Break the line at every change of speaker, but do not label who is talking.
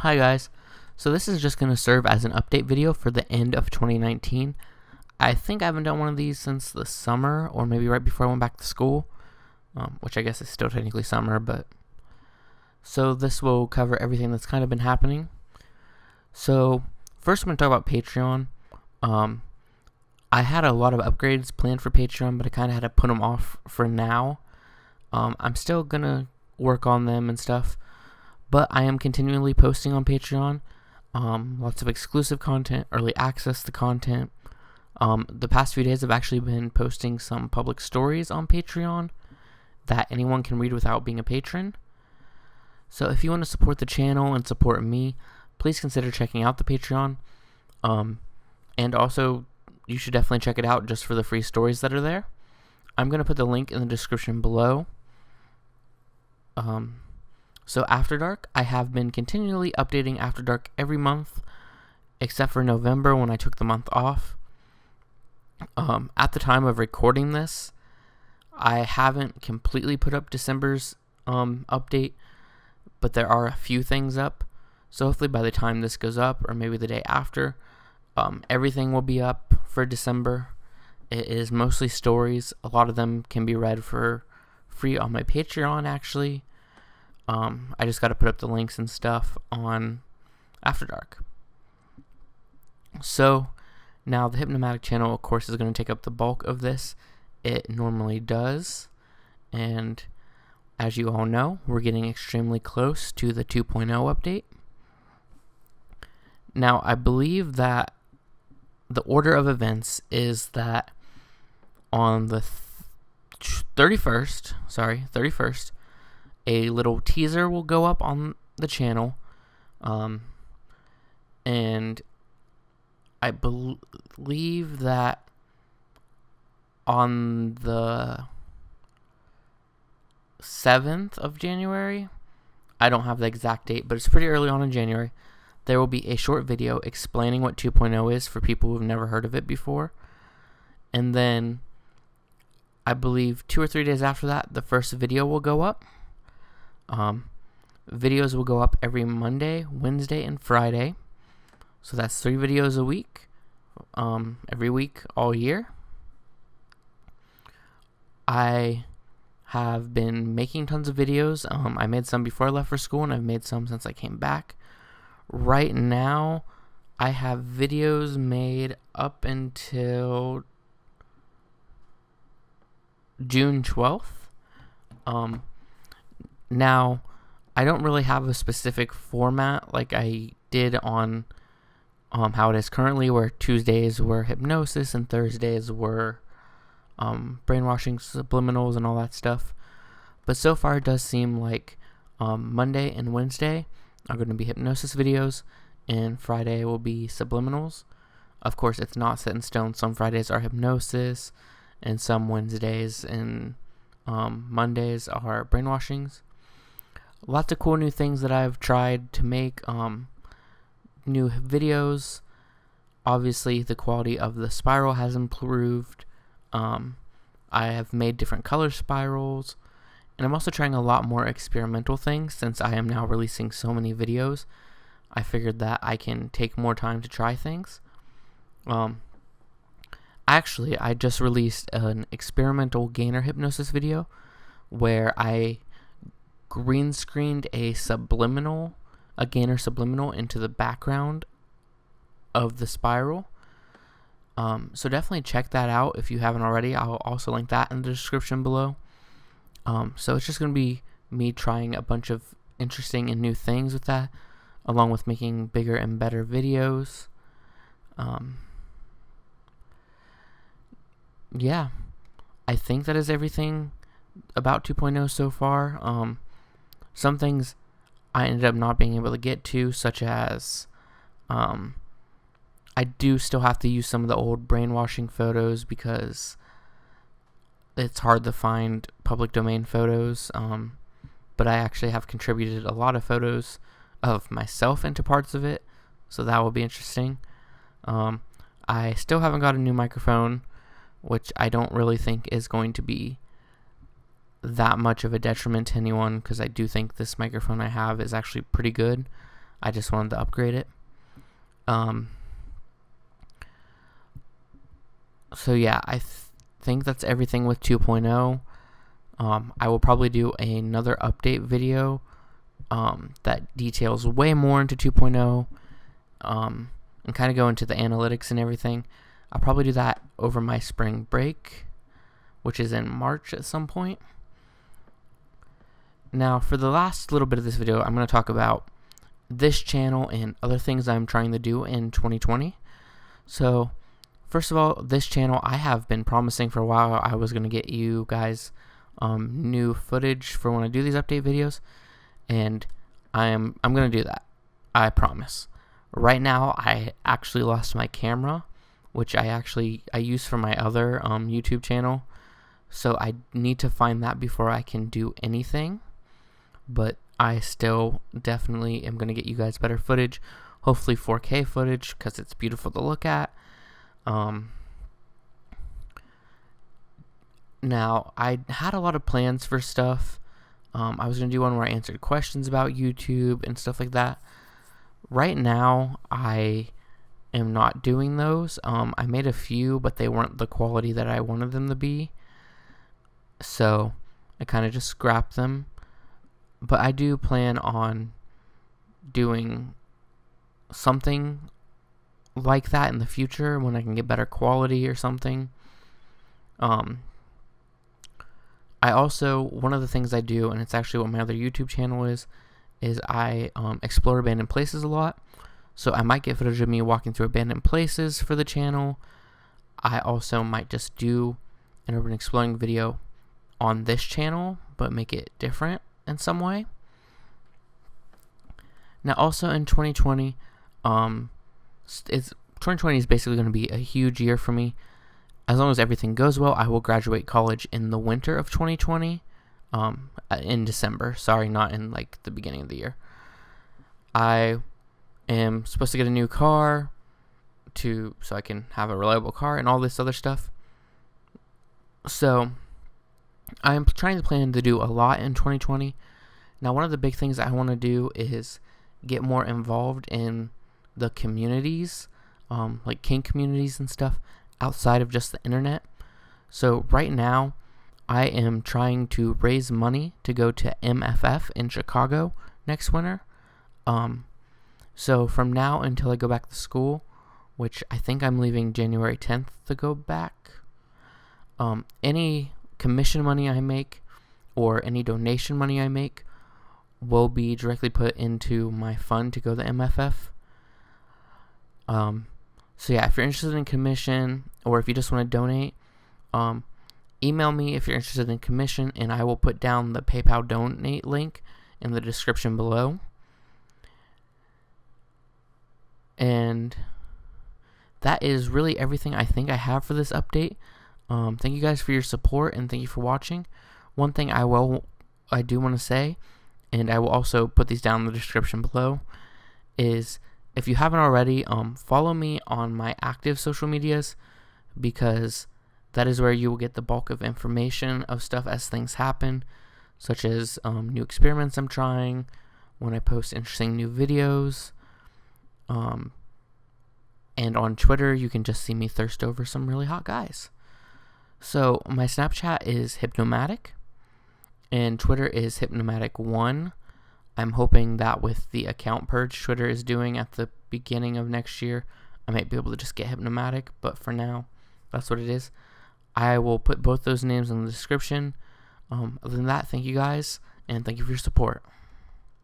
Hi guys, so this is just going to serve as an update video for the end of 2019. I think I haven't done one of these since the summer, or maybe right before I went back to school, which I guess is still technically summer, but... So this will cover everything that's kind of been happening. So first I'm going to talk about Patreon. I had a lot of upgrades planned for Patreon, but I kind of had to put them off for now. I'm still going to work on them and stuff. But I am continually posting on Patreon, lots of exclusive content, early access to content. The past few days I've actually been posting some public stories on Patreon that anyone can read without being a patron. So if you want to support the channel and support me, please consider checking out the Patreon. And also, you should definitely check it out just for the free stories that are there. I'm going to put the link in the description below. So After Dark, I have been continually updating After Dark every month, except for November when I took the month off. At the time of recording this, I haven't completely put up December's update, but there are a few things up. So hopefully by the time this goes up, or maybe the day after, everything will be up for December. It is mostly stories. A lot of them can be read for free on my Patreon, actually. I just got to put up the links and stuff on After Dark. So, now the Hypnomatic channel, of course, is going to take up the bulk of this. It normally does. And as you all know, we're getting extremely close to the 2.0 update. Now, I believe that the order of events is that on the 31st, a little teaser will go up on the channel, and I believe that on the 7th of January, I don't have the exact date, but it's pretty early on in January, there will be a short video explaining what 2.0 is for people who've never heard of it before. And then I believe 2 or 3 days after that, the first video will go up. Videos will go up every Monday, Wednesday, and Friday. So that's 3 videos a week, every week, all year. I have been making tons of videos. I made some before I left for school, and I've made some since I came back. Right now, I have videos made up until June 12th. Now, I don't really have a specific format like I did on how it is currently, where Tuesdays were hypnosis and Thursdays were brainwashing, subliminals, and all that stuff. But so far, it does seem like Monday and Wednesday are going to be hypnosis videos, and Friday will be subliminals. Of course, it's not set in stone. Some Fridays are hypnosis, and some Wednesdays and Mondays are brainwashings. Lots of cool new things that I've tried to make, new videos. Obviously, the quality of the spiral has improved. I have made different color spirals, and I'm also trying a lot more experimental things since I am now releasing so many videos. I figured that I can take more time to try things. Actually, I just released an experimental gainer hypnosis video where I green screened a gainer subliminal into the background of the spiral. So definitely check that out if you haven't already. I'll also link that in the description below. So it's just going to be me trying a bunch of interesting and new things with that, along with making bigger and better videos. Yeah, I think that is everything about 2.0 so far. Some things I ended up not being able to get to, such as I do still have to use some of the old brainwashing photos because it's hard to find public domain photos. But I actually have contributed a lot of photos of myself into parts of it, so that will be interesting. I still haven't got a new microphone, which I don't really think is going to be that much of a detriment to anyone, because I do think this microphone I have is actually pretty good. I just wanted to upgrade it. So yeah, I think that's everything with 2.0. I will probably do another update video that details way more into 2.0 and kind of go into the analytics and everything. I'll probably do that over my spring break, which is in March at some point. Now, for the last little bit of this video, I'm going to talk about this channel and other things I'm trying to do in 2020. So, first of all, this channel, I have been promising for a while I was going to get you guys new footage for when I do these update videos, and I'm going to do that. I promise. Right now, I actually lost my camera, which I use for my other YouTube channel, so I need to find that before I can do anything. But I still definitely am going to get you guys better footage, hopefully 4K footage, because it's beautiful to look at. Now, I had a lot of plans for stuff. I was going to do one where I answered questions about YouTube and stuff like that. Right now, I am not doing those. I made a few, but they weren't the quality that I wanted them to be. So, I kind of just scrapped them. But I do plan on doing something like that in the future when I can get better quality or something. I also, one of the things I do, and it's actually what my other YouTube channel is I explore abandoned places a lot. So I might get footage of me walking through abandoned places for the channel. I also might just do an urban exploring video on this channel, but make it different in some way. Now, also in 2020, 2020 is basically going to be a huge year for me. As long as everything goes well, I will graduate college in the winter of 2020, in December. Sorry, not in like the beginning of the year. I am supposed to get a new car so I can have a reliable car and all this other stuff. So I'm trying to plan to do a lot in 2020. Now, one of the big things I want to do is get more involved in the communities, like kink communities and stuff, outside of just the internet. So right now, I am trying to raise money to go to MFF in Chicago next winter. So from now until I go back to school, which I think I'm leaving January 10th to go back, any commission money I make or any donation money I make will be directly put into my fund to go to MFF. So yeah, if you're interested in commission or if you just want to donate, email me if you're interested in commission, and I will put down the PayPal donate link in the description below. And that is really everything I think I have for this update. Thank you guys for your support, and thank you for watching. One thing I do want to say, and I will also put these down in the description below, is if you haven't already, follow me on my active social medias, because that is where you will get the bulk of information of stuff as things happen, such as new experiments I'm trying, when I post interesting new videos, and on Twitter you can just see me thirst over some really hot guys. So my Snapchat is Hypnomatic, and Twitter is Hypnomatic1. I'm hoping that with the account purge Twitter is doing at the beginning of next year, I might be able to just get Hypnomatic, but for now, that's what it is. I will put both those names in the description. Other than that, thank you guys, and thank you for your support.